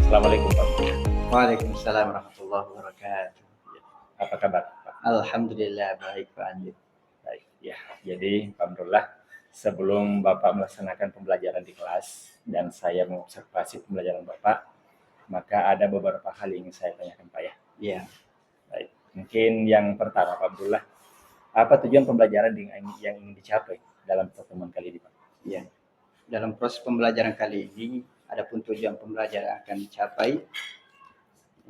Assalamualaikum Pak. Waalaikumsalam warahmatullahi wabarakatuh. Apa kabar Pak? Alhamdulillah baik Pak Andi. Baik. Ya, jadi alhamdulillah sebelum Bapak melaksanakan pembelajaran di kelas dan saya mengobservasi pembelajaran Bapak, maka ada beberapa hal yang ingin saya tanyakan Pak ya. Ya, Baik. Mungkin yang pertama Pak Abdullah, apa tujuan pembelajaran yang ingin dicapai dalam pertemuan kali ini Pak? ya. Dalam proses pembelajaran kali ini, adapun tujuan pembelajaran akan dicapai,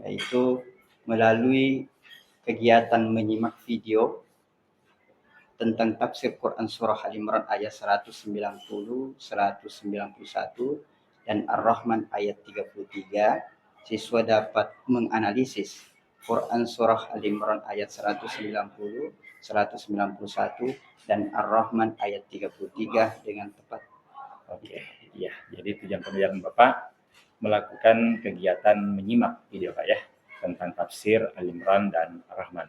yaitu melalui kegiatan menyimak video tentang tafsir Quran Surah Al-Imran ayat 190, 191, dan Ar-Rahman ayat 33. Siswa dapat menganalisis Quran Surah Al-Imran ayat 190, 191, dan Ar-Rahman ayat 33 dengan tepat. Oke, ya. Jadi tujuan pembelajaran Bapak melakukan kegiatan menyimak video Pak ya tentang tafsir Al-Imran dan Ar-Rahman.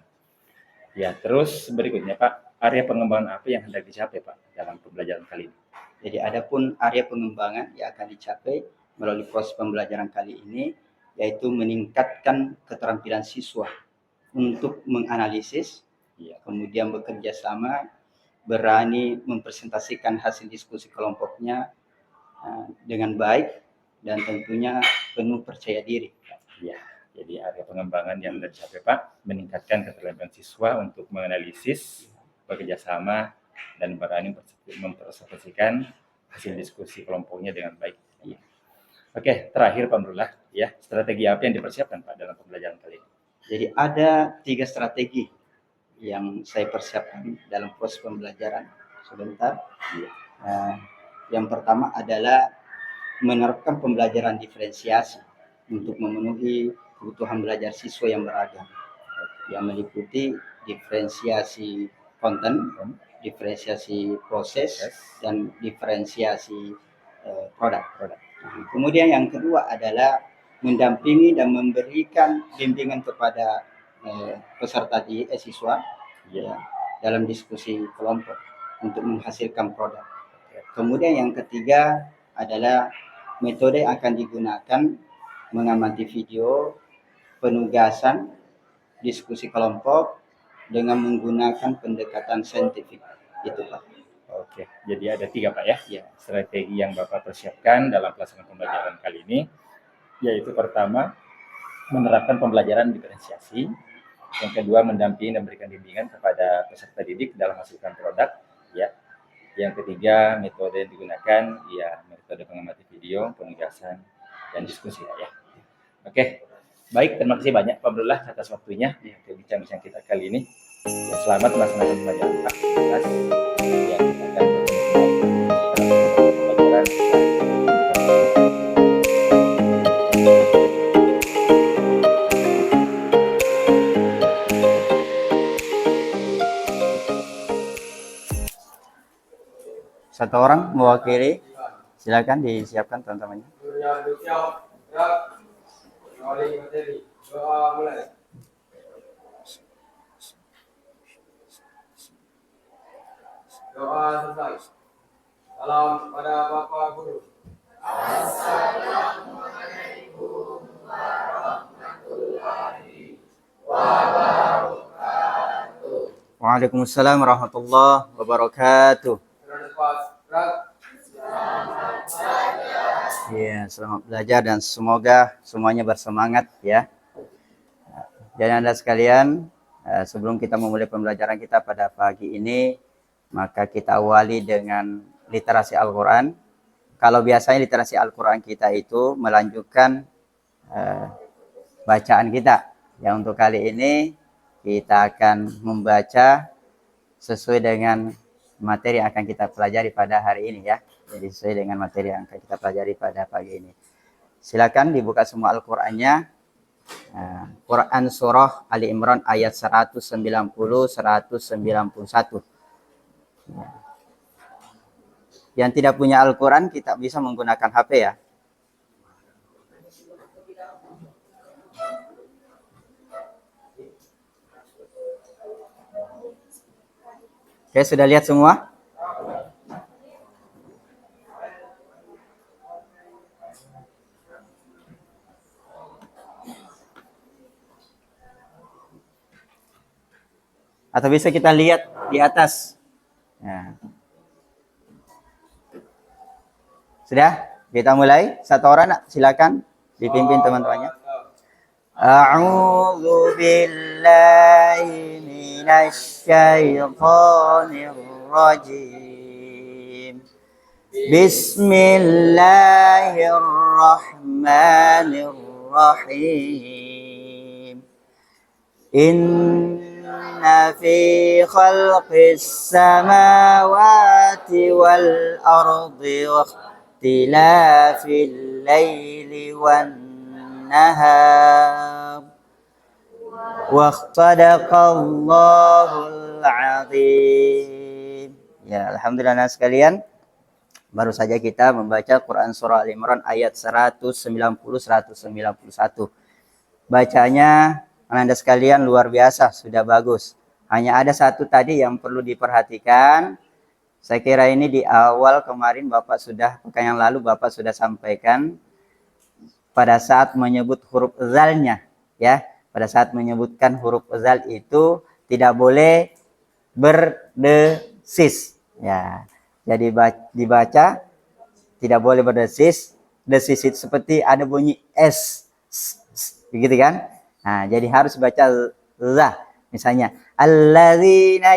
Ya, terus berikutnya Pak, area pengembangan apa yang hendak dicapai Pak dalam pembelajaran kali ini? Jadi adapun area pengembangan yang akan dicapai melalui proses pembelajaran kali ini, yaitu meningkatkan keterampilan siswa untuk menganalisis, kemudian bekerja sama, berani mempresentasikan hasil diskusi kelompoknya dengan baik, dan tentunya penuh percaya diri. Ya, jadi area pengembangan yang sudah dicapai Pak, meningkatkan keterampilan siswa untuk menganalisis, bekerja sama, dan berani mempresentasikan hasil diskusi kelompoknya dengan baik. Ya. Oke, terakhir Pak Abdullah, ya, strategi apa yang dipersiapkan Pak dalam pembelajaran kali ini? Jadi ada 3 strategi yang saya persiapkan dalam proses pembelajaran. Sebentar. Yang pertama adalah menerapkan pembelajaran diferensiasi untuk memenuhi kebutuhan belajar siswa yang beragam, yang meliputi diferensiasi konten, diferensiasi proses, dan diferensiasi produk. Kemudian yang kedua adalah mendampingi dan memberikan bimbingan kepada peserta siswa ya, dalam diskusi kelompok untuk menghasilkan produk. Kemudian yang ketiga adalah metode yang akan digunakan mengamati video, penugasan, diskusi kelompok dengan menggunakan pendekatan saintifik. Itu Pak. Oke, jadi ada 3 Pak ya, strategi yang Bapak persiapkan dalam pelaksanaan pembelajaran kali ini, yaitu pertama, menerapkan pembelajaran diferensiasi, yang kedua, mendampingi dan memberikan bimbingan kepada peserta didik dalam menghasilkan produk, ya. Yang ketiga, metode yang digunakan, ya metode pengamatan video, penugasan, dan diskusi ya. Oke, baik, terima kasih banyak Pak Abdullah atas waktunya di bincang-bincang kita kali ini. Ya, selamat melaksanakan pembelajaran Pak. Ya, kita akan pembelajaran. Satu orang mewakili, silakan disiapkan teman-temannya. Doa selesai. Salam pada Bapak Guru. Assalamualaikum warahmatullahi wabarakatuh. Waalaikumsalam warahmatullahi wabarakatuh. Ya, selamat belajar dan semoga semuanya bersemangat ya. Dan Anda sekalian, sebelum kita memulai pembelajaran kita pada pagi ini, maka kita awali dengan literasi Al-Quran. Kalau biasanya literasi Al-Quran kita itu melanjutkan bacaan kita. Ya, untuk kali ini kita akan membaca sesuai dengan materi yang akan kita pelajari pada hari ini ya. Jadi sesuai dengan materi yang akan kita pelajari pada pagi ini. Silakan dibuka semua Al-Qur'annya. Quran surah Ali Imran ayat 190 191. Yang tidak punya Al-Quran kita bisa menggunakan HP ya. Oke, sudah lihat semua? Atau bisa kita lihat di atas. Nah. Sudah? Kita mulai. Satu orang, silakan dipimpin teman-temannya. A'udzu billahi minasy syaithanir rajim. Bismillahirrahmanirrahim. Inna fi khalqis samawati wal ardi wa ikhtilafil laili wan nahar wa sadaqallahul azim. Ya, alhamdulillah sekalian. Baru saja kita membaca Quran surah Al-Imran ayat 190 191. Bacanya Anda sekalian luar biasa, sudah bagus. Hanya ada satu tadi yang perlu diperhatikan. Saya kira ini di awal kemarin pekan yang lalu Bapak sudah sampaikan pada saat menyebut huruf zalnya, ya. Pada saat menyebutkan huruf zal itu tidak boleh berdesis, ya. Jadi dibaca tidak boleh berdesis. Desis itu seperti ada bunyi s, begitu kan? Nah, jadi harus baca za. Misalnya allazina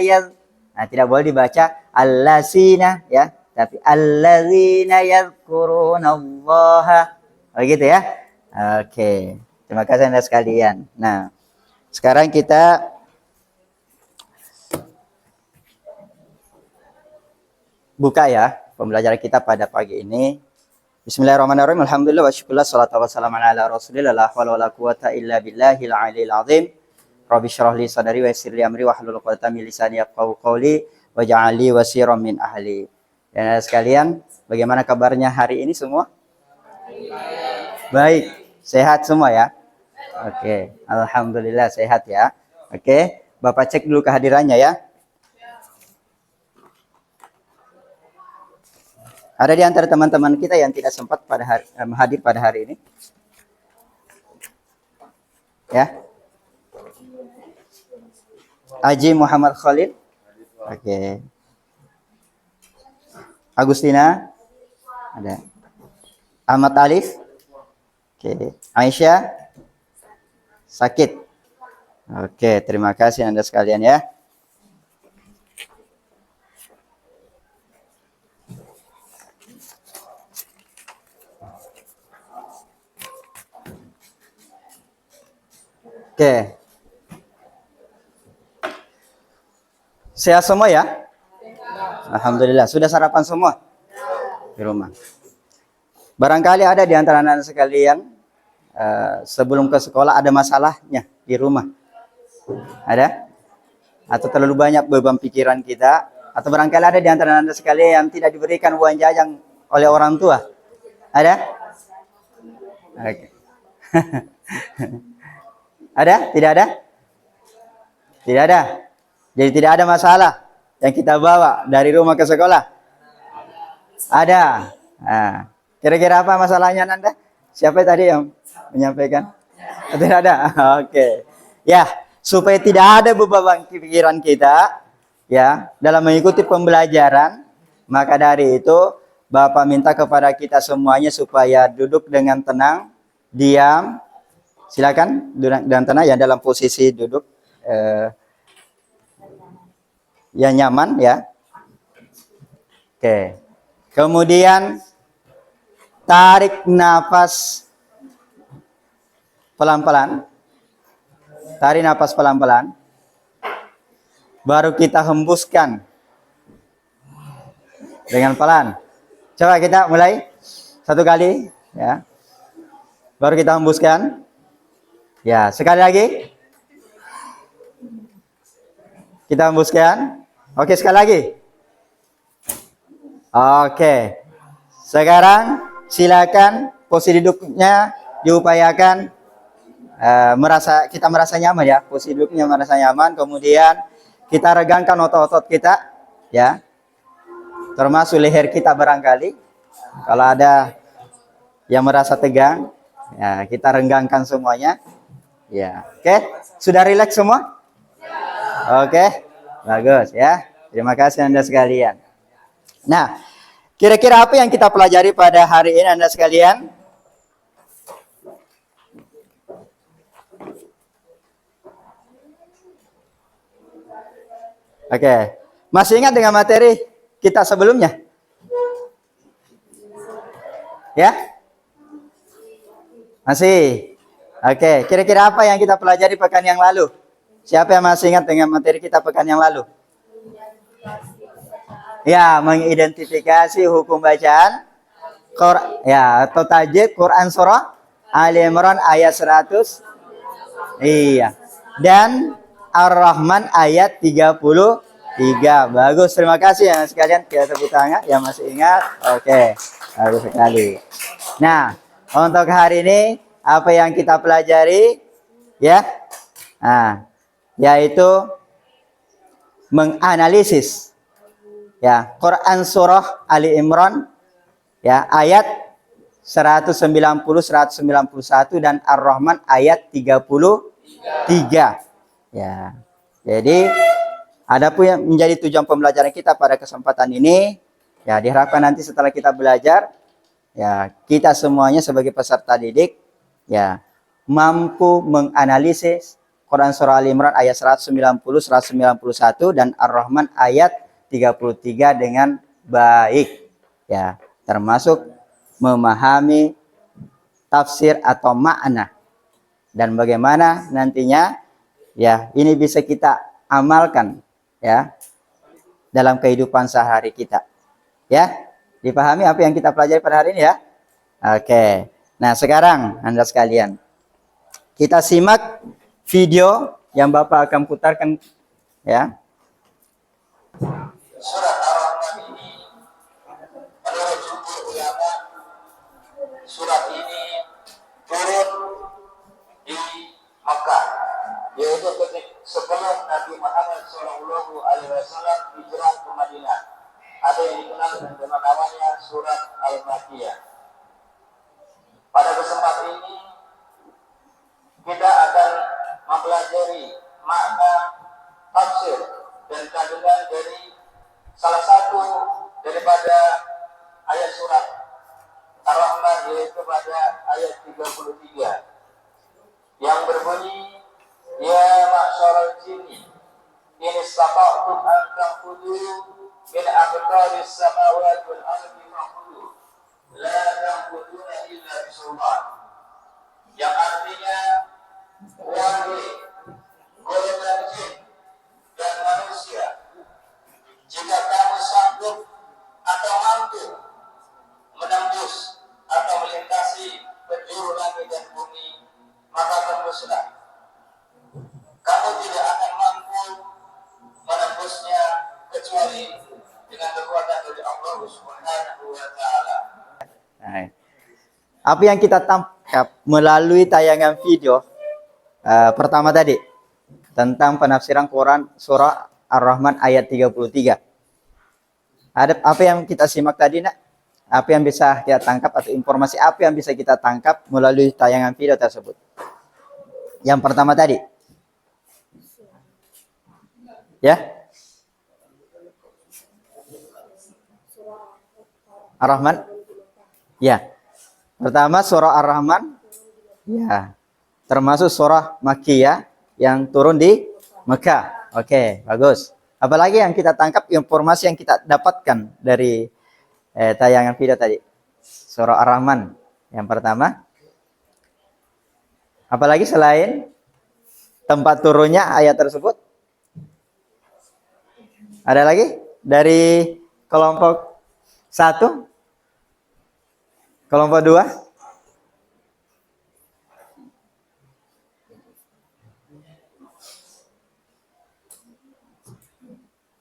nah, tidak boleh dibaca allazina, ya, tapi allazina yadhkurunallaha. Begitu ya. Oke. Terima kasih Anda sekalian. Nah, sekarang kita buka ya pembelajaran kita pada pagi ini. Bismillahirrahmanirrahim. Alhamdulillah wa syukurlah salatu wassalamu ala rasulillah la hawla wala quwata illa billahil aliyil azim. Rabbi syrah li sadri wa yassir li amri wahlul 'uqdatam min lisani yafqahu qawli waj'al li wasiran min ahli. Dan sekalian, bagaimana kabarnya hari ini semua? Baik, sehat semua ya? Oke, alhamdulillah sehat ya. Oke, Bapak cek dulu kehadirannya ya. Ada di antara teman-teman kita yang tidak sempat hadir pada hari ini? Ya. Aji Muhammad Khalid. Oke. Agustina. Ada. Ahmad Alif. Oke. Aisyah. Sakit. Oke, terima kasih Anda sekalian ya. Oke. Sehat semua ya? Alhamdulillah. Sudah sarapan semua? Di rumah. Barangkali ada di antara anak sekalian sebelum ke sekolah ada masalahnya di rumah. Ada? Atau terlalu banyak beban pikiran kita? Atau barangkali ada di antara anak sekalian yang tidak diberikan uang jajan oleh orang tua? Ada? Oke. Ada? Tidak ada? Tidak ada. Jadi tidak ada masalah yang kita bawa dari rumah ke sekolah. Ada. Nah, kira-kira apa masalahnya Nanda? Siapa tadi yang menyampaikan? Tidak ada. Oke. Ya, supaya tidak ada beban pikiran kita ya dalam mengikuti pembelajaran, maka dari itu Bapak minta kepada kita semuanya supaya duduk dengan tenang, diam. Silakan duduk dengan tenang ya dalam posisi duduk yang nyaman ya. Oke. Kemudian tarik nafas pelan-pelan. Tarik nafas pelan-pelan. Baru kita hembuskan dengan pelan. Coba kita mulai satu kali ya. Baru kita hembuskan. Ya, sekali lagi. Kita hembuskan. Oke, sekali lagi. Oke. Sekarang silakan posisi duduknya diupayakan kita merasa nyaman ya. Posisi duduknya merasa nyaman. Kemudian kita regangkan otot-otot kita ya. Termasuk leher kita barangkali. Kalau ada yang merasa tegang, ya kita renggangkan semuanya. Ya, oke. Sudah rileks semua? Oke. Bagus ya. Terima kasih Anda sekalian. Nah, kira-kira apa yang kita pelajari pada hari ini Anda sekalian? Oke. Masih ingat dengan materi kita sebelumnya? Ya? Masih? Oke. Kira-kira apa yang kita pelajari pekan yang lalu? Siapa yang masih ingat dengan materi kita pekan yang lalu? Ya, mengidentifikasi hukum bacaan ya, atau tajwid Quran surah Ali Imran ayat 100. Iya. Dan Ar-Rahman ayat 33. Bagus, terima kasih ya sekalian. Kita tepuk tangan yang masih ingat. Oke. Bagus sekali. Nah, untuk hari ini apa yang kita pelajari ya? Nah, yaitu menganalisis ya Quran surah Ali Imran ya ayat 190 191 dan Ar-Rahman ayat 33. Ya. Jadi adapun yang menjadi tujuan pembelajaran kita pada kesempatan ini ya diharapkan nanti setelah kita belajar ya kita semuanya sebagai peserta didik ya mampu menganalisis Quran surah Al Imran ayat 190, 191 dan Ar-Rahman ayat 33 dengan baik. Ya, termasuk memahami tafsir atau makna dan bagaimana nantinya ya ini bisa kita amalkan ya dalam kehidupan sehari kita. Ya, dipahami apa yang kita pelajari pada hari ini ya? Oke. Nah, sekarang Anda sekalian kita simak video yang Bapak akan putarkan ya. Surat Ar-Rahman ini menurut jumhur ulama surat ini turun di Makkah, yaitu sebelum Nabi Muhammad SAW hijrah ke Madinah. Ada yang dikenal dengan namanya surat Al-Makkiyah. Pada kesempatan ini kita akan mempelajari makna tafsir dan kandungan dari salah satu daripada ayat surat Ar-Rahman, yaitu pada ayat 33 yang berbunyi ya ma'syaral jinni in istata'tum an tanfudu min aqtaris samawati wal ardi fanfudu la tanfuduna illa bisultan, yang artinya wahai golongan jin dan manusia, jika kamu sanggup atau mampu menembus atau melintasi penjuru langit dan bumi, maka tembuslah. Kamu tidak akan mampu menembusnya kecuali dengan kekuatan dari Allah Subhanahu wa Ta'ala. Apa yang kita tangkap melalui tayangan video pertama tadi tentang penafsiran Quran surah Ar-Rahman ayat 33. Ada apa yang kita simak tadi, Nak? Apa yang bisa kita tangkap atau informasi apa yang bisa kita tangkap melalui tayangan video tersebut? Yang pertama tadi. Ya? Ar-Rahman? Ya. Pertama surah Ar-Rahman. Ya. Termasuk surah Makkiyah yang turun di Mekah. Oke, bagus. Apalagi yang kita tangkap, informasi yang kita dapatkan dari tayangan video tadi. Surah Ar-Rahman yang pertama. Apalagi selain tempat turunnya ayat tersebut? Ada lagi? Dari kelompok 1? Kelompok 2?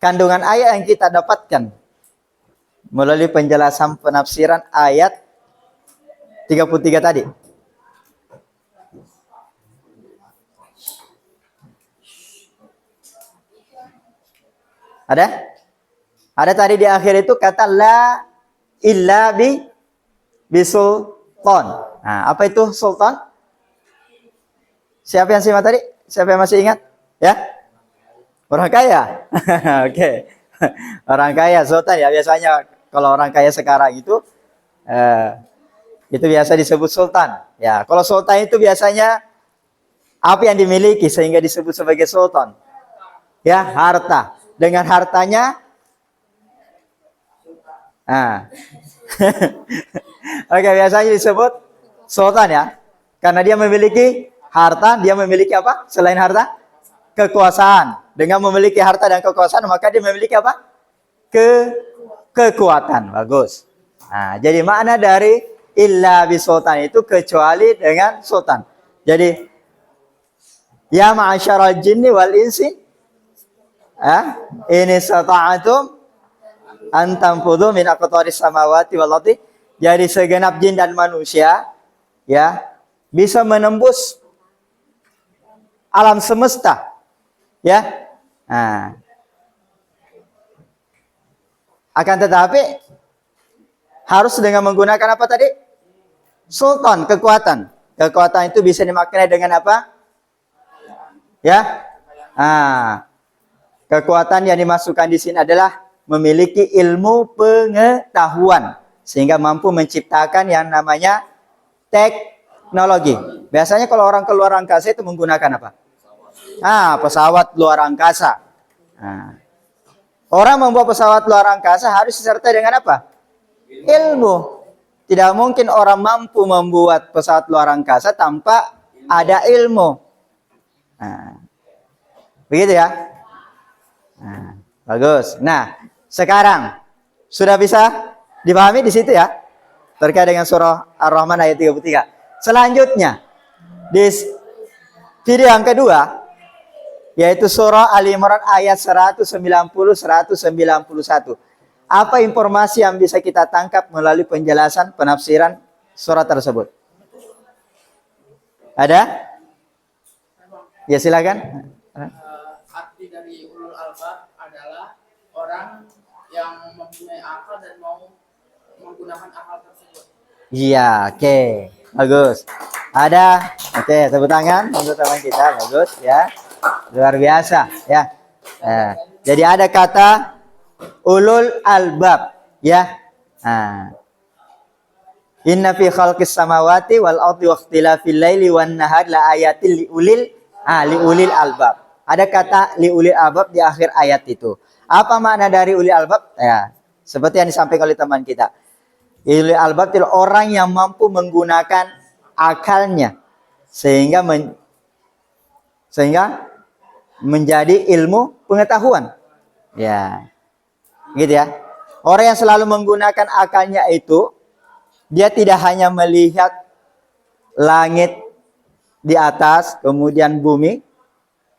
kandungan ayat yang kita dapatkan melalui penjelasan penafsiran ayat 33 tadi. Ada? Ada tadi di akhir itu kata la illa bisultan. Nah, apa itu sultan? Siapa yang simak tadi? Siapa yang masih ingat? Ya? Orang kaya. Oke. Orang kaya sultan ya, biasanya kalau orang kaya sekarang itu biasa disebut sultan. Ya, kalau sultan itu biasanya apa yang dimiliki sehingga disebut sebagai sultan? Ya, harta. Dengan hartanya oke, biasanya disebut sultan ya. Karena dia memiliki harta, dia memiliki apa? Selain harta, kekuasaan. Dengan memiliki harta dan kekuasaan, maka dia memiliki apa? Kekuatan. Bagus. Nah, jadi makna dari illa bisultan itu kecuali dengan sultan. Jadi ya ma'asyaral jinni wal insi ini sata'atum antamfudu min aqtaris samawati wal ardi. Jadi segenap jin dan manusia ya bisa menembus alam semesta ya. Nah, akan tetapi harus dengan menggunakan apa tadi? Sultan, kekuatan. Kekuatan itu bisa dimaknai dengan apa? Ya. Kekuatan yang dimasukkan di sini adalah memiliki ilmu pengetahuan sehingga mampu menciptakan yang namanya teknologi. Biasanya kalau orang keluar angkasa itu menggunakan apa? Pesawat luar angkasa. Orang membawa pesawat luar angkasa harus disertai dengan apa? Ilmu. Tidak mungkin orang mampu membuat pesawat luar angkasa tanpa ada ilmu. Begitu ya? Bagus. Nah, sekarang sudah bisa dipahami di situ ya? Terkait dengan surah Ar-Rahman ayat 33. Selanjutnya, di video yang kedua, yaitu surah Al-Imran ayat 190-191. Apa informasi yang bisa kita tangkap melalui penjelasan penafsiran surah tersebut? Ada? Ya, silakan. Arti dari ulul albab adalah orang yang mempunyai akal dan mau menggunakan akal tersebut. Iya, oke. Bagus. Ada? Oke, tepuk tangan untuk teman kita. Bagus ya. Luar biasa ya. Jadi ada kata ulul albab ya. Inna fi khalqis samawati wal ardi wa ikhtilafil laili wan nahar la ayatil liulil albab. Ada kata liulil albab di akhir ayat itu. Apa makna dari ulil albab? Ya, seperti yang disampaikan oleh teman kita. Ulil albab itu orang yang mampu menggunakan akalnya sehingga menjadi ilmu pengetahuan. Ya. Gitu ya. Orang yang selalu menggunakan akalnya itu dia tidak hanya melihat langit di atas, kemudian bumi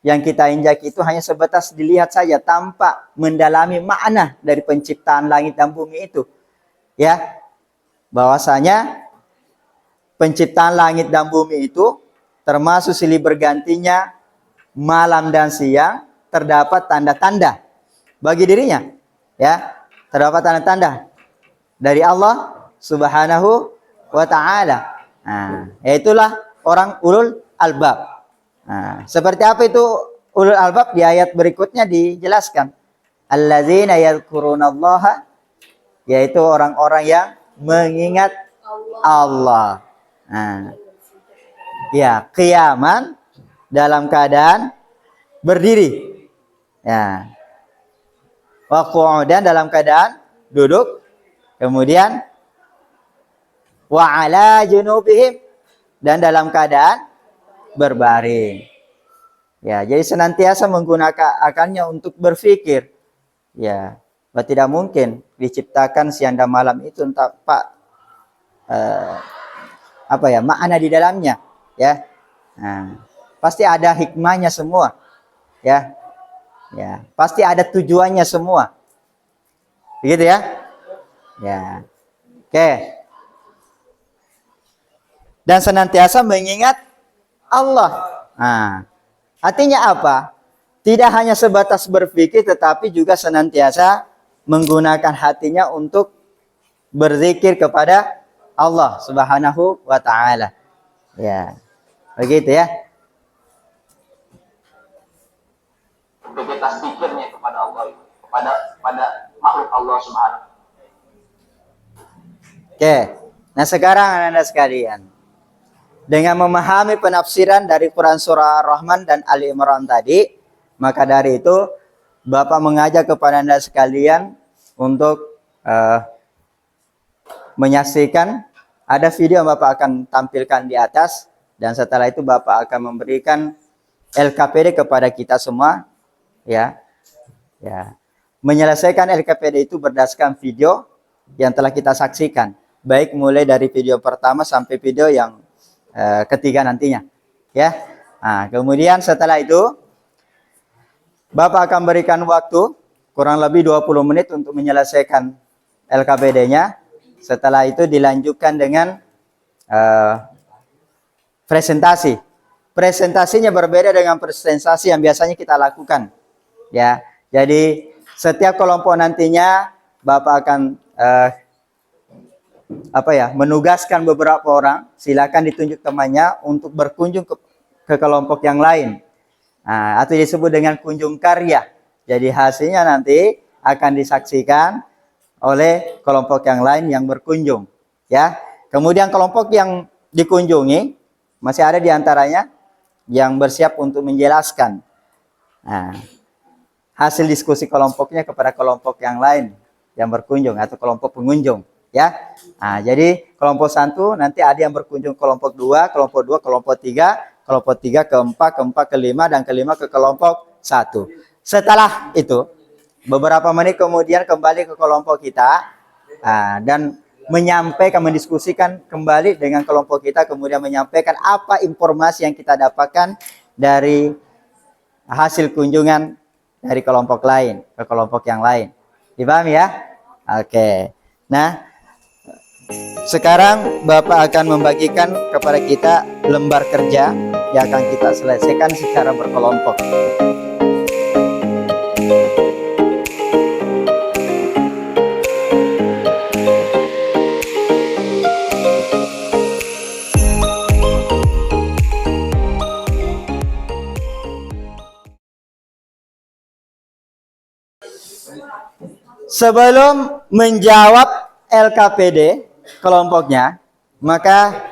yang kita injak itu hanya sebatas dilihat saja tanpa mendalami makna dari penciptaan langit dan bumi itu. Ya. Bahwasanya penciptaan langit dan bumi itu termasuk silih bergantinya malam dan siang, terdapat tanda-tanda bagi dirinya. Ya, terdapat tanda-tanda dari Allah Subhanahu wa taala. Itulah orang ulul albab. Seperti apa itu ulul albab? Di ayat berikutnya dijelaskan. Alladzina yadhkurunallaha, yaitu orang-orang yang mengingat Allah. Ya, qiyaman, dalam keadaan berdiri. Ya. Wa qu'udan, dalam keadaan duduk. Kemudian wa ala junubihim, dan dalam keadaan berbaring. Ya, jadi senantiasa menggunakan akalnya untuk berpikir. Ya, tidak mungkin diciptakan siang dan malam itu tanpa makna di dalamnya, ya. Pasti ada hikmahnya semua, ya. Ya, pasti ada tujuannya semua. Begitu ya? Ya. Oke. Dan senantiasa mengingat Allah. Nah, artinya apa? Tidak hanya sebatas berpikir, tetapi juga senantiasa menggunakan hatinya untuk berzikir kepada Allah Subhanahu wa taala. Ya. Begitu ya. Aktivitas pikirnya kepada Allah, pada makhluk Allah Subhanahu. Oke. Nah, sekarang anak-anak sekalian, dengan memahami penafsiran dari Quran surah Ar-Rahman dan Ali Imran tadi, maka dari itu Bapak mengajak kepada Anda sekalian untuk menyaksikan ada video yang Bapak akan tampilkan di atas, dan setelah itu Bapak akan memberikan LKPD kepada kita semua, ya. Ya. Menyelesaikan LKPD itu berdasarkan video yang telah kita saksikan, baik mulai dari video pertama sampai video yang ketiga nantinya, ya. Nah, kemudian setelah itu Bapak akan berikan waktu kurang lebih 20 menit untuk menyelesaikan LKPD-nya. Setelah itu dilanjutkan dengan presentasi. Presentasinya berbeda dengan presentasi yang biasanya kita lakukan, ya. Jadi setiap kelompok nantinya Bapak akan menugaskan beberapa orang, silakan ditunjuk temannya untuk berkunjung ke kelompok yang lain. Nah, atau disebut dengan kunjung karya. Jadi hasilnya nanti akan disaksikan oleh kelompok yang lain yang berkunjung, ya. Kemudian kelompok yang dikunjungi masih ada di antaranya yang bersiap untuk menjelaskan hasil diskusi kelompoknya kepada kelompok yang lain yang berkunjung atau kelompok pengunjung, ya. Nah, jadi kelompok 1 nanti ada yang berkunjung kelompok 2, kelompok 3, kelompok 3 ke 4, ke 5, dan ke-5 ke kelompok 1. Setelah itu, beberapa menit kemudian kembali ke kelompok kita dan mendiskusikan kembali dengan kelompok kita, kemudian menyampaikan apa informasi yang kita dapatkan dari hasil kunjungan dari kelompok lain ke kelompok yang lain. Dipahami ya? Oke. Nah, sekarang Bapak akan membagikan kepada kita lembar kerja yang akan kita selesaikan secara berkelompok. Sebelum menjawab LKPD kelompoknya, maka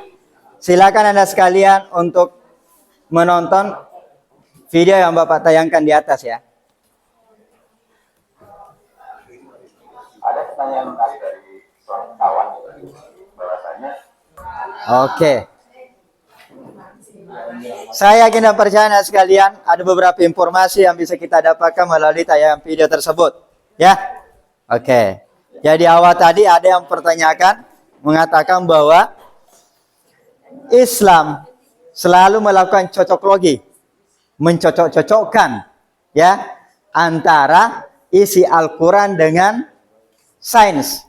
silakan Anda sekalian untuk menonton video yang Bapak tayangkan di atas, ya. Ada pertanyaan menarik dari seorang kawan bahwasanya. Oke. Saya yakin dan percaya Anda sekalian ada beberapa informasi yang bisa kita dapatkan melalui tayangan video tersebut, ya. Oke. Jadi awal tadi ada yang mengatakan bahwa Islam selalu melakukan cocoklogi, mencocok-cocokkan, ya, antara isi Al-Quran dengan sains.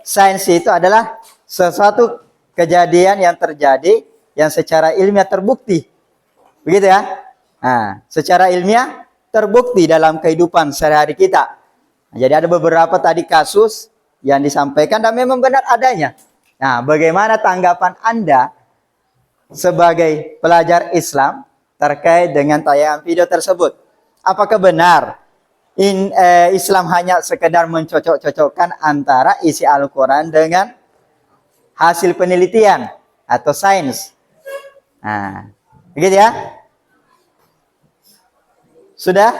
Sains itu adalah sesuatu kejadian yang terjadi yang secara ilmiah terbukti, begitu ya. Nah, secara ilmiah terbukti dalam kehidupan sehari-hari kita. Jadi ada beberapa tadi kasus yang disampaikan dan memang benar adanya. Nah, bagaimana tanggapan Anda sebagai pelajar Islam terkait dengan tayangan video tersebut? Apakah benar Islam hanya sekedar mencocok-cocokkan antara isi Al-Quran dengan hasil penelitian atau sains? Nah, begitu ya? Sudah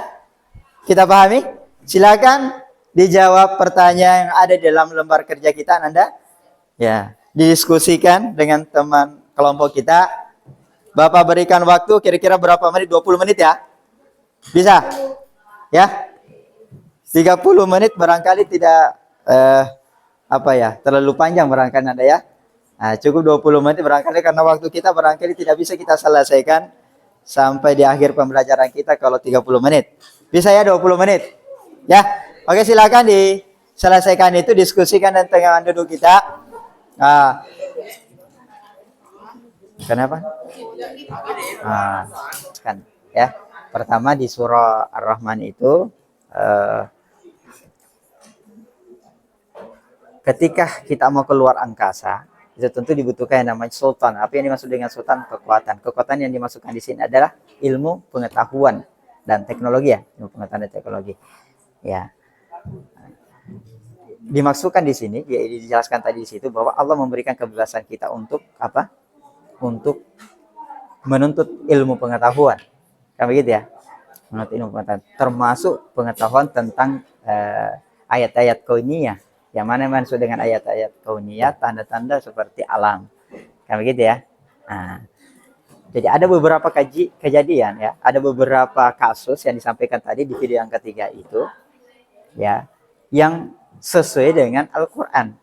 kita pahami? Silakan dijawab pertanyaan yang ada di dalam lembar kerja kita, Anda. Ya, didiskusikan dengan teman kelompok kita. Bapak berikan waktu kira-kira berapa menit? 20 menit ya? Bisa? Ya? 30 menit barangkali tidak terlalu panjang barangkali Anda ya. Nah, cukup 20 menit barangkali karena waktu kita barangkali tidak bisa kita selesaikan sampai di akhir pembelajaran kita kalau 30 menit. Bisa ya 20 menit. Ya. Oke, silakan diselesaikan itu, diskusikan dan tengah duduk kita. Kenapa? Kan ya. Pertama di surah Ar-Rahman itu ketika kita mau keluar angkasa, itu tentu dibutuhkan yang namanya sultan. Apa yang dimaksud dengan sultan? Kekuatan. Kekuatan yang dimasukkan di sini adalah ilmu pengetahuan dan teknologi ya, ilmu pengetahuan dan teknologi. Ya. Dimaksudkan di sini, ya dijelaskan tadi di situ bahwa Allah memberikan kebebasan kita untuk apa? Untuk menuntut ilmu pengetahuan. Kan begitu ya? Menuntut ilmu pengetahuan, termasuk pengetahuan tentang ayat-ayat kauniyah. Yang mana maksud dengan ayat-ayat kauniyah, tanda-tanda seperti alam. Kan begitu ya? Nah, jadi ada beberapa kejadian ya, ada beberapa kasus yang disampaikan tadi di video yang ketiga itu ya, yang sesuai dengan Al-Qur'an.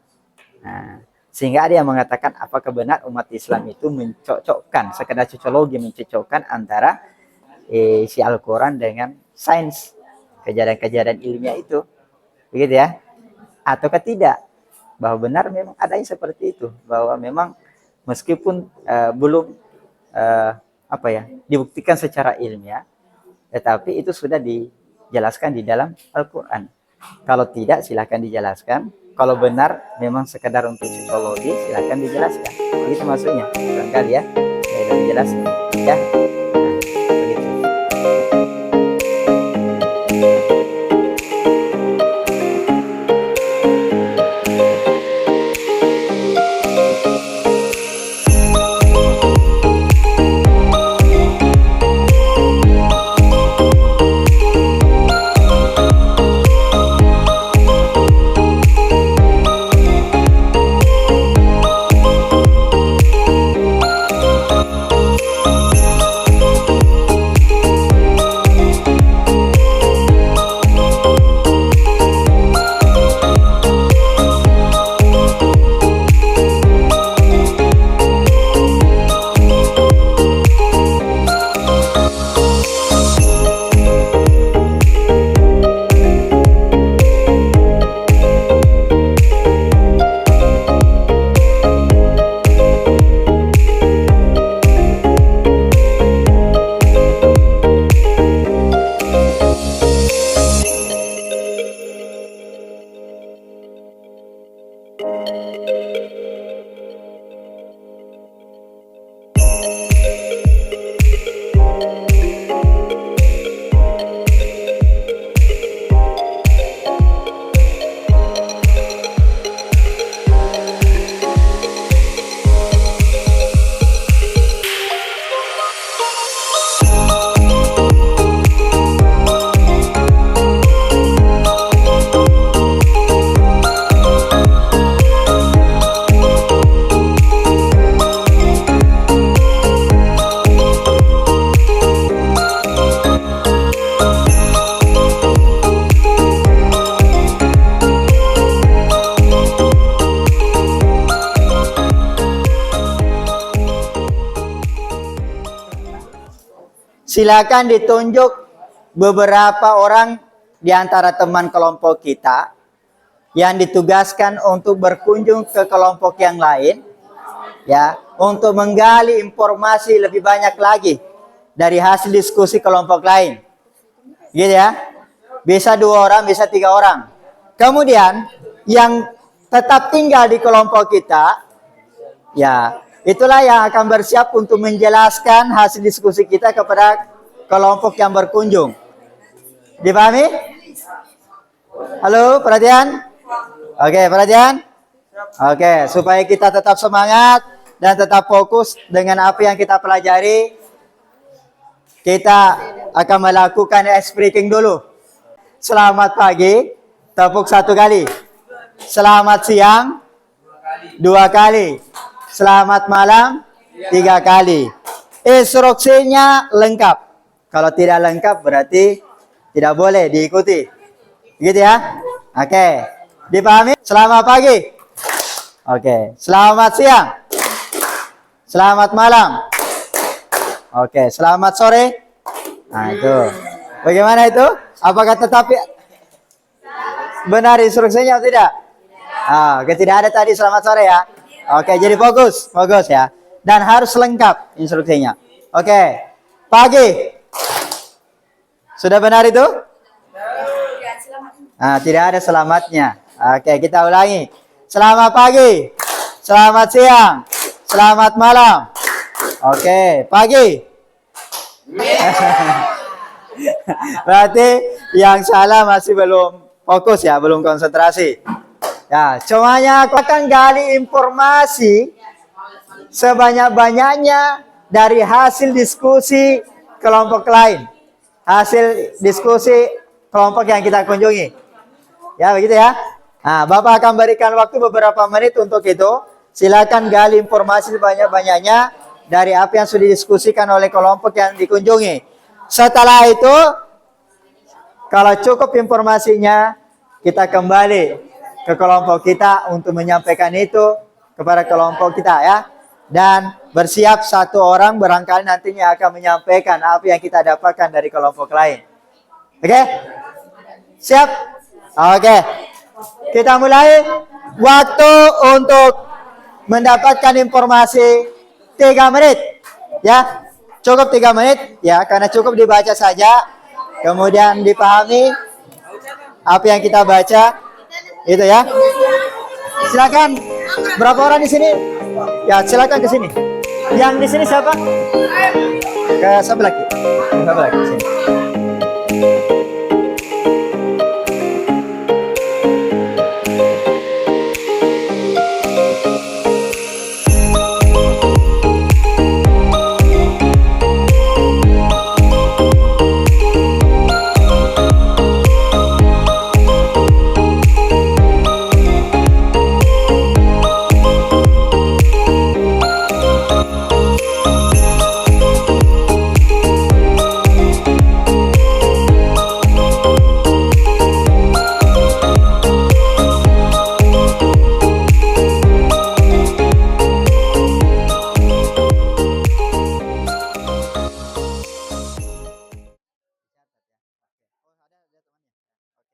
Nah, sehingga ada yang mengatakan apakah benar umat Islam itu mencocokkan, sekedar cocologi mencocokkan antara si Al-Quran dengan sains, kejadian-kejadian ilmiah itu, begitu ya, ataukah tidak, bahwa benar memang adanya seperti itu, bahwa memang meskipun belum dibuktikan secara ilmiah, tetapi itu sudah dijelaskan di dalam Al-Quran. Kalau tidak, silakan dijelaskan. Kalau benar memang sekedar untuk psikologi, silakan dijelaskan. Begitu maksudnya, barangkali ya, sudah dijelaskan ya. Silakan ditunjuk beberapa orang di antara teman kelompok kita yang ditugaskan untuk berkunjung ke kelompok yang lain, ya, untuk menggali informasi lebih banyak lagi dari hasil diskusi kelompok lain, gitu ya. Bisa 2 orang, bisa 3 orang. Kemudian yang tetap tinggal di kelompok kita, ya, itulah yang akan bersiap untuk menjelaskan hasil diskusi kita kepada kelompok yang berkunjung. Dipahami? Halo, perhatian? Oke, perhatian? Oke, supaya kita tetap semangat dan tetap fokus dengan apa yang kita pelajari, kita akan melakukan ice breaking dulu. Selamat pagi, tepuk 1 kali. Selamat siang, 2 kali. Selamat malam, 3 kali. Instruksinya lengkap. Kalau tidak lengkap berarti tidak boleh diikuti. Gitu ya? Oke. Dipahami? Selamat pagi. Oke. Selamat siang. Selamat malam. Oke. Selamat sore. Nah, itu. Bagaimana itu? Apakah tetapi benar instruksinya atau tidak? Oke, tidak ada tadi selamat sore ya. Oke, jadi fokus ya. Dan harus lengkap instruksinya. Oke, pagi. Sudah benar itu? Tidak ada selamatnya. Oke, kita ulangi. Selamat pagi, selamat siang, selamat malam. Oke, pagi. Berarti yang salah masih belum fokus ya, belum konsentrasi. Ya, semuanya aku akan gali informasi sebanyak-banyaknya dari hasil diskusi kelompok lain. Hasil diskusi kelompok yang kita kunjungi. Ya, begitu ya. Nah, Bapak akan berikan waktu beberapa menit untuk itu. Silakan gali informasi sebanyak-banyaknya dari apa yang sudah didiskusikan oleh kelompok yang dikunjungi. Setelah itu, kalau cukup informasinya, kita kembali ke kelompok kita untuk menyampaikan itu kepada kelompok kita ya. Dan bersiap satu orang barangkali nantinya akan menyampaikan apa yang kita dapatkan dari kelompok lain. Oke? Siap? Oke. Kita mulai. Waktu untuk mendapatkan informasi 3 menit. Ya. Cukup 3 menit ya, karena cukup dibaca saja. Kemudian dipahami apa yang kita baca. Itu ya. Silakan. Berapa orang di sini? Ya, silakan ke sini. Yang di sini siapa? Ke sebelah kiri. Sebelah kiri sini.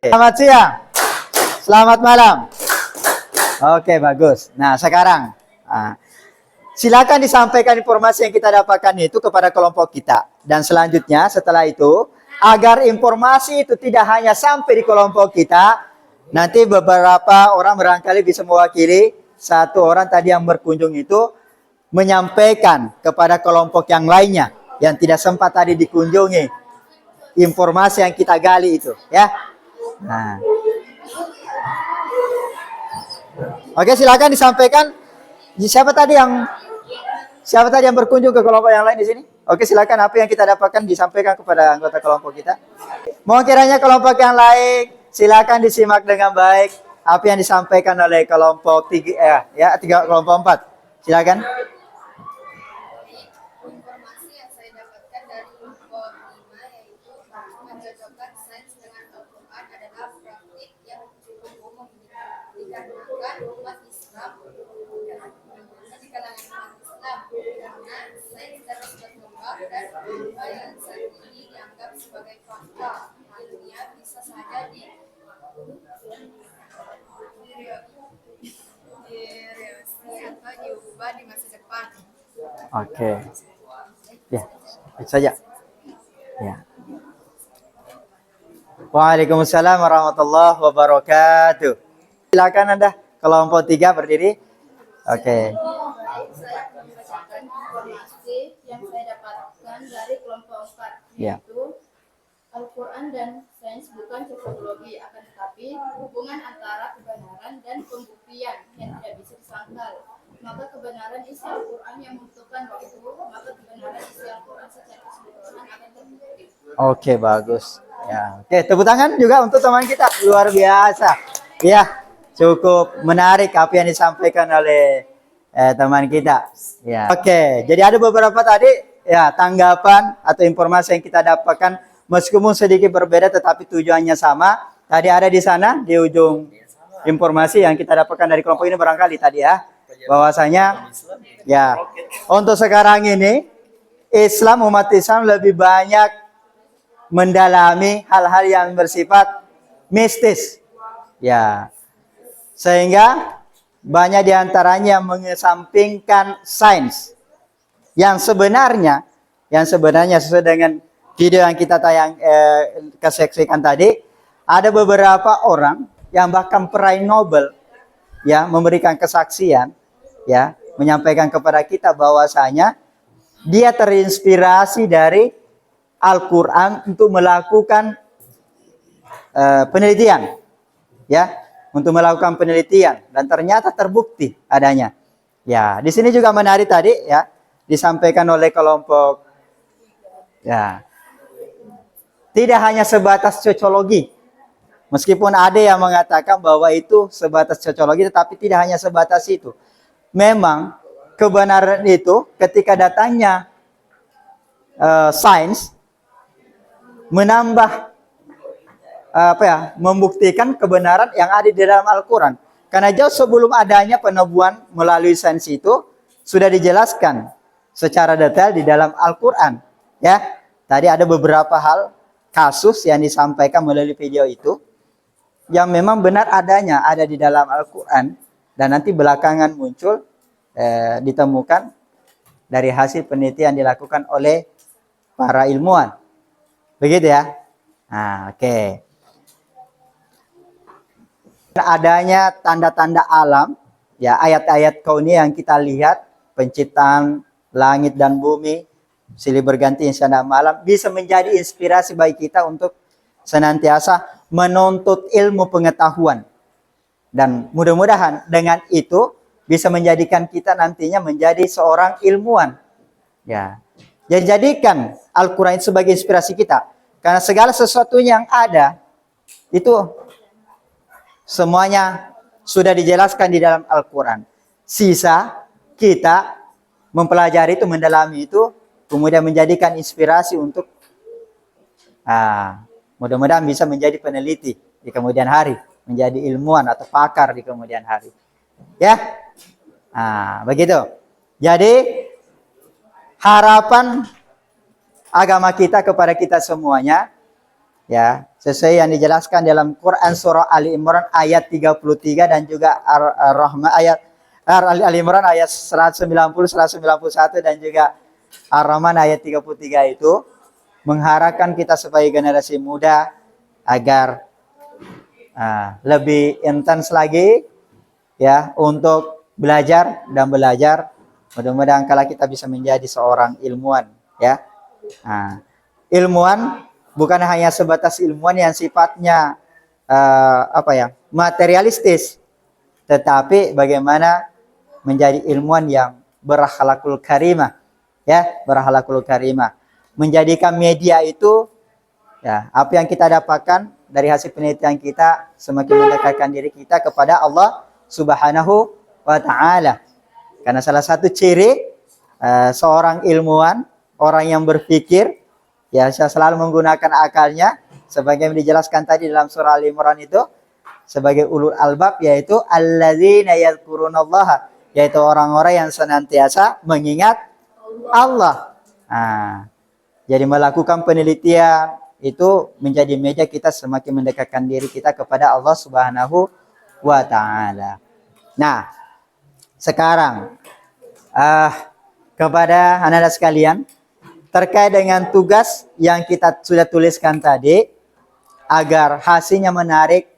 Selamat siang, selamat malam. Oke, bagus. Nah, sekarang silakan disampaikan informasi yang kita dapatkan itu kepada kelompok kita. Dan selanjutnya setelah itu, agar informasi itu tidak hanya sampai di kelompok kita, nanti beberapa orang barangkali bisa mewakili, satu orang tadi yang berkunjung itu menyampaikan kepada kelompok yang lainnya yang tidak sempat tadi dikunjungi informasi yang kita gali itu, ya. Nah. Oke, silakan disampaikan. Siapa tadi yang berkunjung ke kelompok yang lain di sini? Oke, silakan apa yang kita dapatkan disampaikan kepada anggota kelompok kita. Mau kiranya kelompok yang lain, silakan disimak dengan baik apa yang disampaikan oleh kelompok 3 kelompok 4. Silakan. Informasi yang saya dapatkan dari kelompok 5 yaitu mencocokkan sains dengan Al-Quran adalah praktik yang cukup umum dikarenakan umat Islam di kalangan umat Islam, karena sains terus berkembang dan apa yang saat ini dianggap sebagai fakta ilmiah bisa saja diubah di masa depan. Oke. Ya, itu saja. Ya. Waalaikumsalam warahmatullahi wabarakatuh. Silakan Anda kelompok 3 berdiri. Oke. Saya akan membacakan informasi yang saya dapatkan dari kelompok 4, Ya. yaitu Al-Quran dan sains bukan cocokologi, akan tetapi hubungan antara kebenaran dan pembuktian yang tidak bisa disangkal. Maka kebenaran isi Al-Quran yang membutuhkan waktu, maka kebenaran isi Al-Quran secara keseluruhan akan terbukti. Oke, bagus. Ya, oke, tepuk tangan juga untuk teman kita. Luar biasa. Ya, cukup menarik apa yang disampaikan oleh teman kita. Ya. Oke, jadi ada beberapa tadi ya tanggapan atau informasi yang kita dapatkan meskipun sedikit berbeda tetapi tujuannya sama. Tadi ada di sana di ujung informasi yang kita dapatkan dari kelompok ini barangkali tadi ya. Bahwasanya ya untuk sekarang ini Islam, umat Islam lebih banyak mendalami hal-hal yang bersifat mistis. Ya. Sehingga banyak diantaranya mengesampingkan sains yang sebenarnya sesuai dengan video yang kita kesaksikan tadi, ada beberapa orang yang bahkan peraih Nobel ya memberikan kesaksian ya, menyampaikan kepada kita bahwasanya dia terinspirasi dari Al-Qur'an untuk melakukan penelitian ya, untuk melakukan penelitian dan ternyata terbukti adanya. Ya, di sini juga menarik tadi ya, disampaikan oleh kelompok ya. Tidak hanya sebatas cocologi. Meskipun ada yang mengatakan bahwa itu sebatas cocologi, tetapi tidak hanya sebatas itu. Memang kebenaran itu ketika datangnya sains menambah membuktikan kebenaran yang ada di dalam Al-Quran. Karena jauh sebelum adanya penemuan melalui sains itu sudah dijelaskan secara detail di dalam Al-Quran. Ya, tadi ada beberapa hal kasus yang disampaikan melalui video itu yang memang benar adanya, ada di dalam Al-Quran, dan nanti belakangan muncul ditemukan dari hasil penelitian dilakukan oleh para ilmuwan. Begitu ya. Nah, oke. Adanya tanda-tanda alam, ya ayat-ayat kauni yang kita lihat, penciptaan langit dan bumi, silih berganti siang dan malam, bisa menjadi inspirasi bagi kita untuk senantiasa menuntut ilmu pengetahuan. Dan mudah-mudahan dengan itu bisa menjadikan kita nantinya menjadi seorang ilmuwan. Ya. Jadi jadikan Al-Quran sebagai inspirasi kita. Karena segala sesuatu yang ada itu semuanya sudah dijelaskan di dalam Al-Quran. Sisa kita mempelajari itu, mendalami itu, kemudian menjadikan inspirasi untuk mudah-mudahan bisa menjadi peneliti di kemudian hari, menjadi ilmuwan atau pakar di kemudian hari. Ya, begitu. Jadi harapan agama kita kepada kita semuanya, ya, sesuai yang dijelaskan dalam Quran surah Ali Imran ayat 33 dan juga Ar-Rahman ayat Ali Imran ayat 190, 191 dan juga Ar-Rahman ayat 33 itu mengharapkan kita sebagai generasi muda agar lebih intens lagi ya untuk belajar dan belajar. Mudah-mudahan kala kita bisa menjadi seorang ilmuwan ya. Ilmuwan bukan hanya sebatas ilmuwan yang sifatnya materialistis, tetapi bagaimana menjadi ilmuwan yang berakhlakul karimah ya, berakhlakul karimah. Menjadikan media itu ya, apa yang kita dapatkan dari hasil penelitian kita semakin mendekatkan diri kita kepada Allah Subhanahu wa taala. Karena salah satu ciri seorang ilmuwan, orang yang berpikir ya selalu menggunakan akalnya sebagaimana dijelaskan tadi dalam surah Al-Imran itu sebagai ulul albab, yaitu alladzina yadhkurunallaha, yaitu orang-orang yang senantiasa mengingat Allah. Jadi melakukan penelitian itu menjadi media kita semakin mendekatkan diri kita kepada Allah Subhanahu wa taala. Nah, sekarang kepada anak-anak sekalian, terkait dengan tugas yang kita sudah tuliskan tadi, agar hasilnya menarik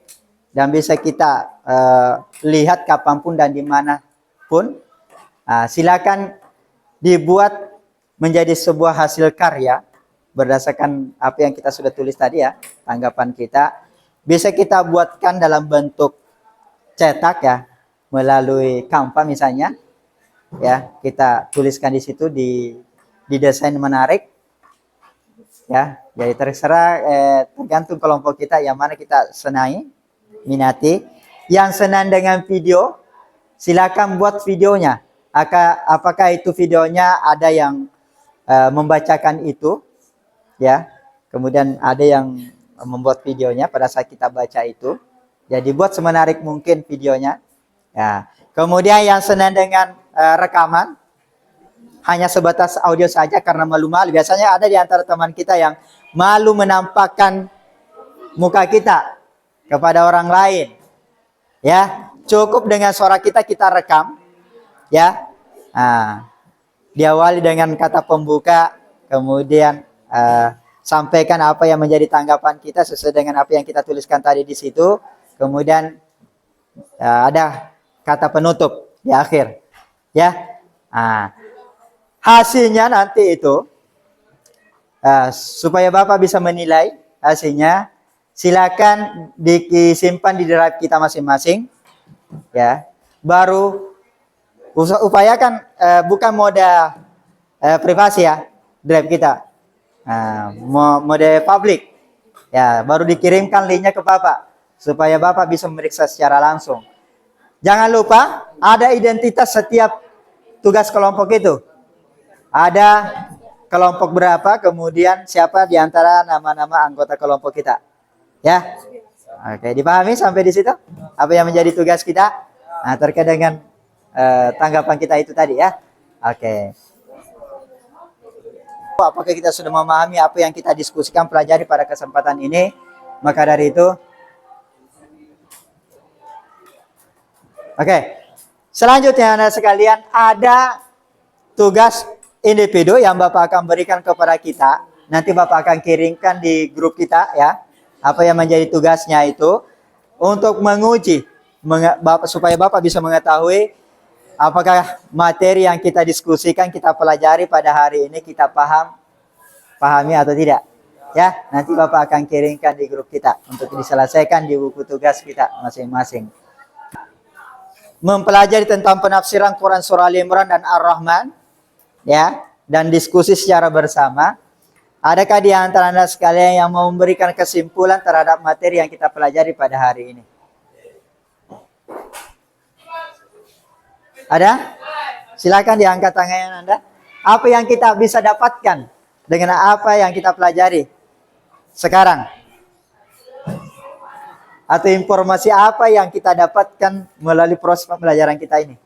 dan bisa kita lihat kapanpun dan dimanapun, silakan dibuat menjadi sebuah hasil karya berdasarkan apa yang kita sudah tulis tadi ya, tanggapan kita. Bisa kita buatkan dalam bentuk cetak ya, melalui Canva misalnya. Ya, kita tuliskan di situ di desain menarik. Ya, jadi terserah tergantung kelompok kita yang mana kita senangi, minati. Yang senang dengan video, silakan buat videonya. Apakah itu videonya ada yang membacakan itu, ya. Kemudian ada yang membuat videonya pada saat kita baca itu. Jadi buat semenarik mungkin videonya. Ya. Kemudian yang senang dengan rekaman, hanya sebatas audio saja karena malu-malu. Biasanya ada di antara teman kita yang malu menampakkan muka kita kepada orang lain. Ya, cukup dengan suara kita rekam, ya. Diawali dengan kata pembuka, kemudian sampaikan apa yang menjadi tanggapan kita sesuai dengan apa yang kita tuliskan tadi di situ. Kemudian ada kata penutup di akhir, ya. Hasilnya nanti itu supaya Bapak bisa menilai hasilnya, silakan disimpan di drive kita masing-masing, ya. Baru upayakan bukan mode privasi ya, drive kita, mode publik, ya. Baru dikirimkan linknya ke Bapak supaya Bapak bisa memeriksa secara langsung. Jangan lupa ada identitas setiap tugas kelompok itu. Ada kelompok berapa, kemudian siapa di antara nama-nama anggota kelompok kita. Ya. Oke, dipahami sampai di situ? Apa yang menjadi tugas kita? Nah, terkait dengan tanggapan kita itu tadi ya. Oke. Apakah kita sudah memahami apa yang kita diskusikan pelajari pada kesempatan ini? Maka dari itu, oke. Selanjutnya anak sekalian, ada tugas individu yang Bapak akan berikan kepada kita. Nanti Bapak akan kirimkan di grup kita ya. Apa yang menjadi tugasnya itu untuk menguji supaya Bapak bisa mengetahui apakah materi yang kita diskusikan, kita pelajari pada hari ini kita pahami atau tidak. Ya, nanti Bapak akan kirimkan di grup kita untuk diselesaikan di buku tugas kita masing-masing. Mempelajari tentang penafsiran Quran Surah Al-Imran dan Ar-Rahman, ya, dan diskusi secara bersama. Adakah di antara Anda sekalian yang mau memberikan kesimpulan terhadap materi yang kita pelajari pada hari ini? Ada? Silakan diangkat tangannya Anda. Apa yang kita bisa dapatkan dengan apa yang kita pelajari sekarang? Atau informasi apa yang kita dapatkan melalui proses pembelajaran kita ini?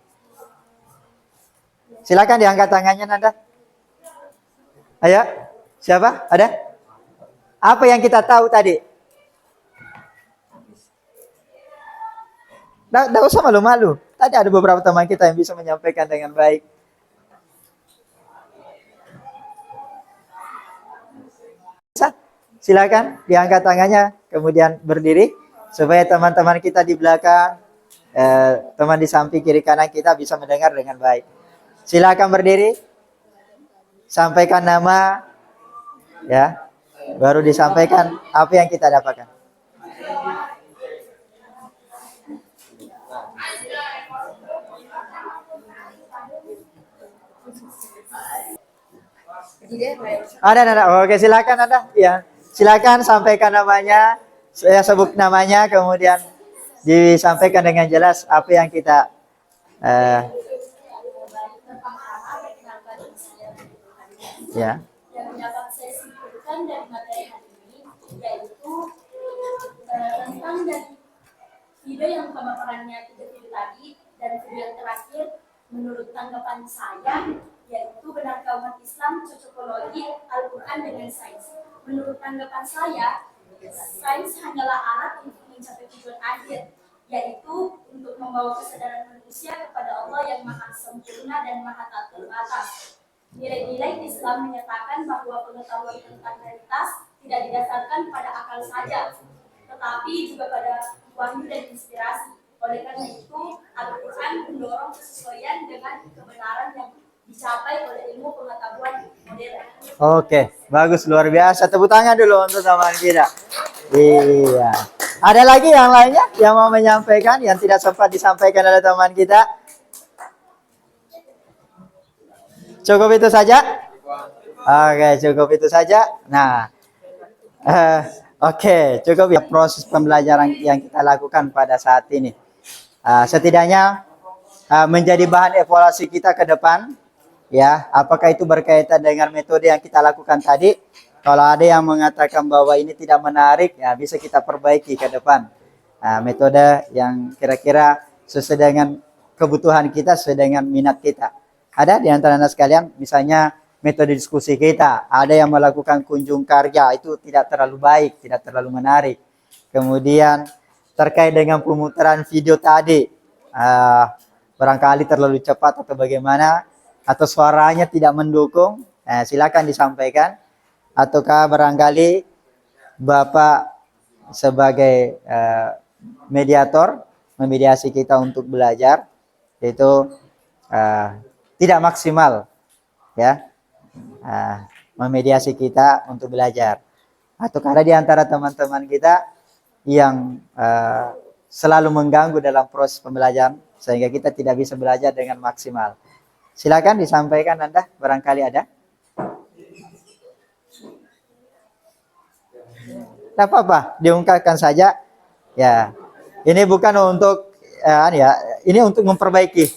Silakan diangkat tangannya Anda. Ayo. Siapa? Ada? Apa yang kita tahu tadi? Tidak usah malu-malu. Tadi ada beberapa teman kita yang bisa menyampaikan dengan baik. Silakan diangkat tangannya, kemudian berdiri supaya teman-teman kita di belakang, teman di samping kiri kanan kita bisa mendengar dengan baik. Silakan berdiri, sampaikan nama, ya, baru disampaikan apa yang kita dapatkan. Ada. Oke, silakan Anda. Ya, silakan sampaikan namanya. Saya sebut namanya, kemudian disampaikan dengan jelas apa yang kita ya. Yang dapat saya simpulkan dari materi hari ini yaitu tentang dari video yang pemaparannya 3 video tadi dan video yang terakhir, menurut tanggapan saya yaitu benarkah umat Islam cocokologi Al-Quran dengan sains. Menurut tanggapan saya, sains hanyalah alat untuk mencapai tujuan akhir, yaitu untuk membawa kesadaran manusia kepada Allah yang maha sempurna dan maha tak terbatas. Nilai-nilai Islam menyatakan bahwa pengetahuan tentang realitas tidak didasarkan pada akal saja, tetapi juga pada wahyu dan inspirasi. Oleh karena itu, Al-Quran mendorong kesesuaian dengan kebenaran yang dicapai oleh ilmu pengetahuan modern. Oke, bagus, luar biasa. Tepuk tangan dulu untuk teman kita. Iya. Ada lagi yang lainnya yang mau menyampaikan yang tidak sempat disampaikan oleh teman kita? Cukup itu saja? Oke, cukup itu saja. Nah, oke, cukup ya proses pembelajaran yang kita lakukan pada saat ini. Setidaknya menjadi bahan evaluasi kita ke depan. Ya, apakah itu berkaitan dengan metode yang kita lakukan tadi? Kalau ada yang mengatakan bahwa ini tidak menarik, ya bisa kita perbaiki ke depan. Metode yang kira-kira sesuai dengan kebutuhan kita, sesuai dengan minat kita. Ada di antara Anda sekalian, misalnya metode diskusi kita. Ada yang melakukan kunjung karya, itu tidak terlalu baik, tidak terlalu menarik. Kemudian terkait dengan pemutaran video tadi, barangkali terlalu cepat atau bagaimana, atau suaranya tidak mendukung, silakan disampaikan. Ataukah barangkali Bapak sebagai mediator memediasi kita untuk belajar, itu tidak maksimal, ya, memediasi kita untuk belajar. Atau karena di antara teman-teman kita yang selalu mengganggu dalam proses pembelajaran sehingga kita tidak bisa belajar dengan maksimal. Silakan disampaikan Anda, barangkali ada. Tidak apa-apa, diungkapkan saja. Ya, ini bukan untuk ini untuk memperbaiki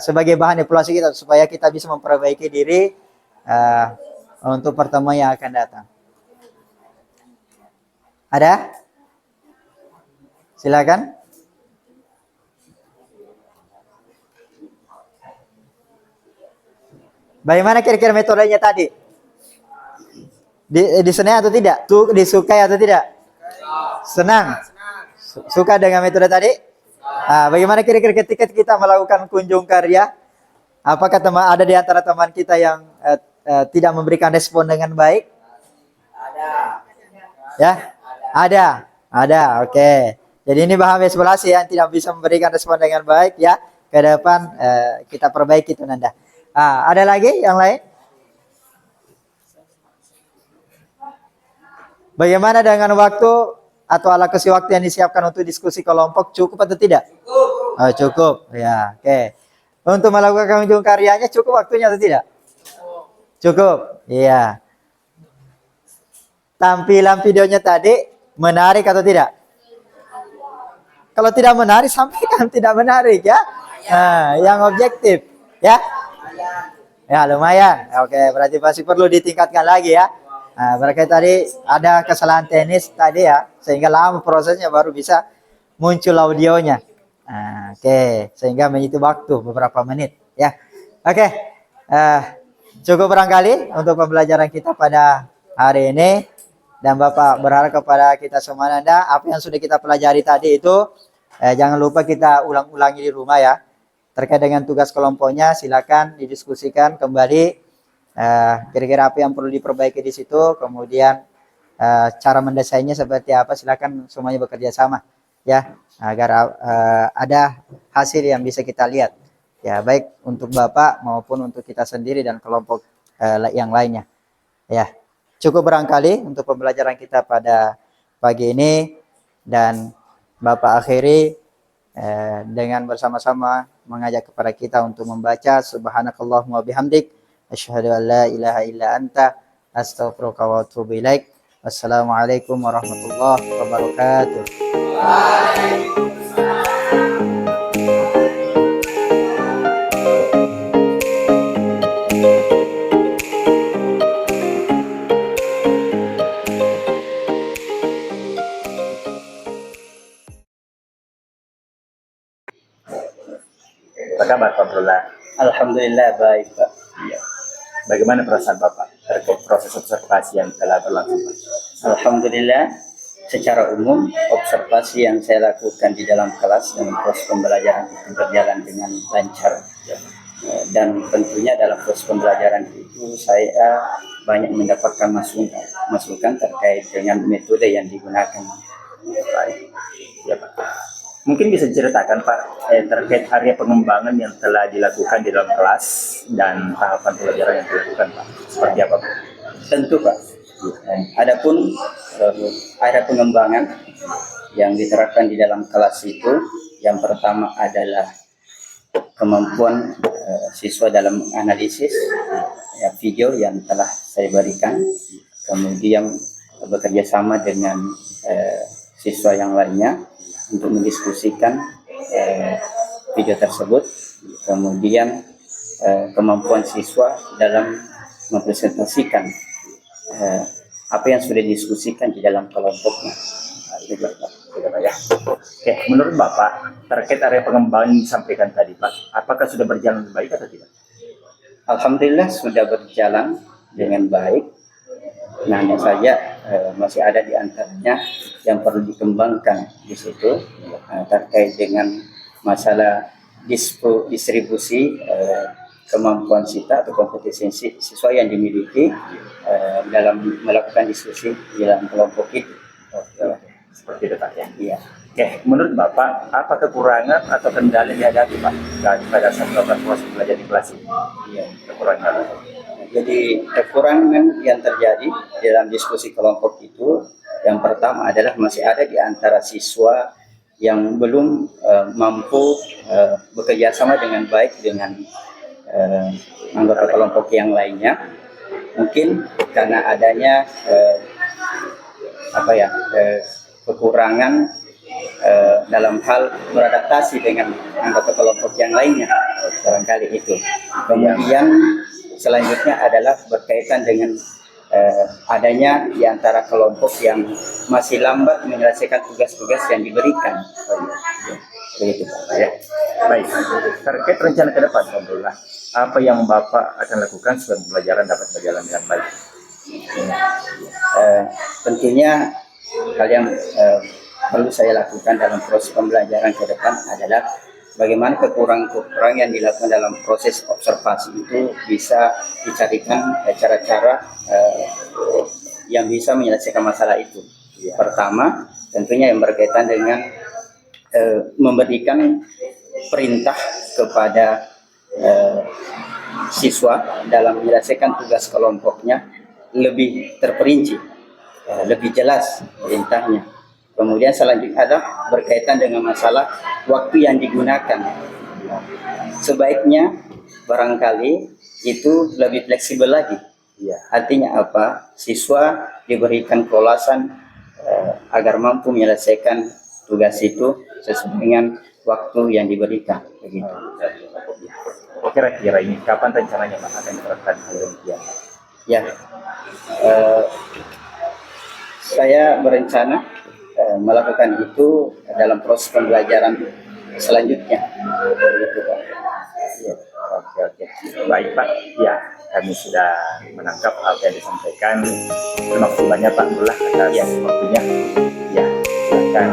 sebagai bahan evaluasi kita supaya kita bisa memperbaiki diri untuk pertemuan yang akan datang. Ada? Silakan. Bagaimana kira-kira metodenya tadi? Disenangi atau tidak? Disukai atau tidak? Senang. Suka dengan metode tadi? Bagaimana kira-kira ketika kita melakukan kunjung karya? Apakah ada di antara teman kita yang tidak memberikan respon dengan baik? Ada. Ya? Ada. Oke. Jadi ini bahan evaluasi yang tidak bisa memberikan respon dengan baik, ya. Ke depan kita perbaiki itu Nanda. Ada lagi yang lain? Bagaimana dengan waktu atau alokasi waktu yang disiapkan untuk diskusi kelompok, cukup atau tidak? Cukup. Ya, oke. Untuk melakukan kunjung karyanya cukup waktunya atau tidak? Cukup. Iya. Tampilan videonya tadi menarik atau tidak? Kalau tidak menarik, sampaikan tidak menarik, ya. Yang objektif, ya. Ya, lumayan. Oke, berarti masih perlu ditingkatkan lagi, ya. Berarti tadi ada kesalahan teknis tadi, ya, sehingga lama prosesnya baru bisa muncul audionya. Oke, sehingga menyita waktu beberapa menit, ya. Oke, cukup barangkali untuk pembelajaran kita pada hari ini. Dan Bapak berharap kepada kita semua Nanda, apa yang sudah kita pelajari tadi itu jangan lupa kita ulang-ulangi di rumah, ya. Terkait dengan tugas kelompoknya silakan didiskusikan kembali. Kira-kira apa yang perlu diperbaiki di situ, kemudian cara mendesainnya seperti apa, silakan semuanya bekerja sama, ya, agar ada hasil yang bisa kita lihat, ya, baik untuk Bapak maupun untuk kita sendiri dan kelompok yang lainnya, ya. Cukup barangkali untuk pembelajaran kita pada pagi ini, dan Bapak akhiri dengan bersama-sama mengajak kepada kita untuk membaca subhanakallahumma bihamdik asyhadu an la ilaha illa anta astaghfiruka wa atubu ilaik. Wassalamualaikum warahmatullahi wabarakatuh. Apa kabar Pak Abdullah? Alhamdulillah baik Pak. Iya. Bagaimana perasaan Bapak terkait proses observasi yang telah berlangsung, Pak? Alhamdulillah, secara umum observasi yang saya lakukan di dalam kelas dan proses pembelajaran itu berjalan dengan lancar. Dan tentunya dalam proses pembelajaran itu saya banyak mendapatkan masukan terkait dengan metode yang digunakan. Baik. Ya, Pak. Mungkin bisa diceritakan Pak terkait area pengembangan yang telah dilakukan di dalam kelas dan tahapan pembelajaran yang dilakukan, Pak. Seperti apa, Pak? Tentu Pak. Adapun area pengembangan yang diterapkan di dalam kelas itu, yang pertama adalah kemampuan siswa dalam menganalisis video yang telah saya berikan, kemudian bekerja sama dengan siswa yang lainnya untuk mendiskusikan video tersebut, kemudian kemampuan siswa dalam mempresentasikan apa yang sudah didiskusikan di dalam kelompoknya. Ya. Oke, menurut Bapak terkait area pengembangan yang disampaikan tadi, Pak, apakah sudah berjalan baik atau tidak? Alhamdulillah sudah berjalan dengan baik. Nah, hanya saja masih ada di antaranya yang perlu dikembangkan di situ terkait dengan masalah distribusi kemampuan siswa atau kompetensi siswa yang dimiliki dalam melakukan diskusi di dalam kelompok itu. Seperti itu Pak ya. Iya. Oke, menurut Bapak apa kekurangan atau kendala yang dihadapi Pak pada saat melakukan proses belajar di kelas ini? Iya. Kekurangan. Jadi kekurangan yang terjadi dalam diskusi kelompok itu, yang pertama adalah masih ada di antara siswa yang belum mampu bekerja sama dengan baik dengan anggota kelompok yang lainnya. Mungkin karena adanya kekurangan dalam hal beradaptasi dengan anggota kelompok yang lainnya, barangkali itu. Kemudian selanjutnya adalah berkaitan dengan adanya di antara kelompok yang masih lambat menyelesaikan tugas-tugas yang diberikan. Begitu Pak. Ya. Baik, terkait rencana ke depan, Alhamdulillah, apa yang Bapak akan lakukan supaya pembelajaran dapat berjalan dengan baik? Tentunya hal yang perlu saya lakukan dalam proses pembelajaran ke depan adalah bagaimana kekurangan-kekurangan yang dilakukan dalam proses observasi itu bisa dicarikan cara-cara yang bisa menyelesaikan masalah itu. Pertama, tentunya yang berkaitan dengan memberikan perintah kepada siswa dalam menyelesaikan tugas kelompoknya lebih terperinci, lebih jelas perintahnya. Kemudian selanjutnya ada berkaitan dengan masalah waktu yang digunakan. Sebaiknya barangkali itu lebih fleksibel lagi. Artinya apa? Siswa diberikan keulasan agar mampu menyelesaikan tugas itu sesuai dengan waktu yang diberikan. Begitu. Kira-kira ini kapan rencananya Pak akan diterapkan hal demikian? Ya, saya berencana melakukan itu dalam proses pembelajaran selanjutnya. Begitu, Pak. Ya. Oke. Baik Pak, ya kami sudah menangkap apa yang disampaikan. Terima kasih banyak Pak Abdullah atas waktunya. Ya, silakan.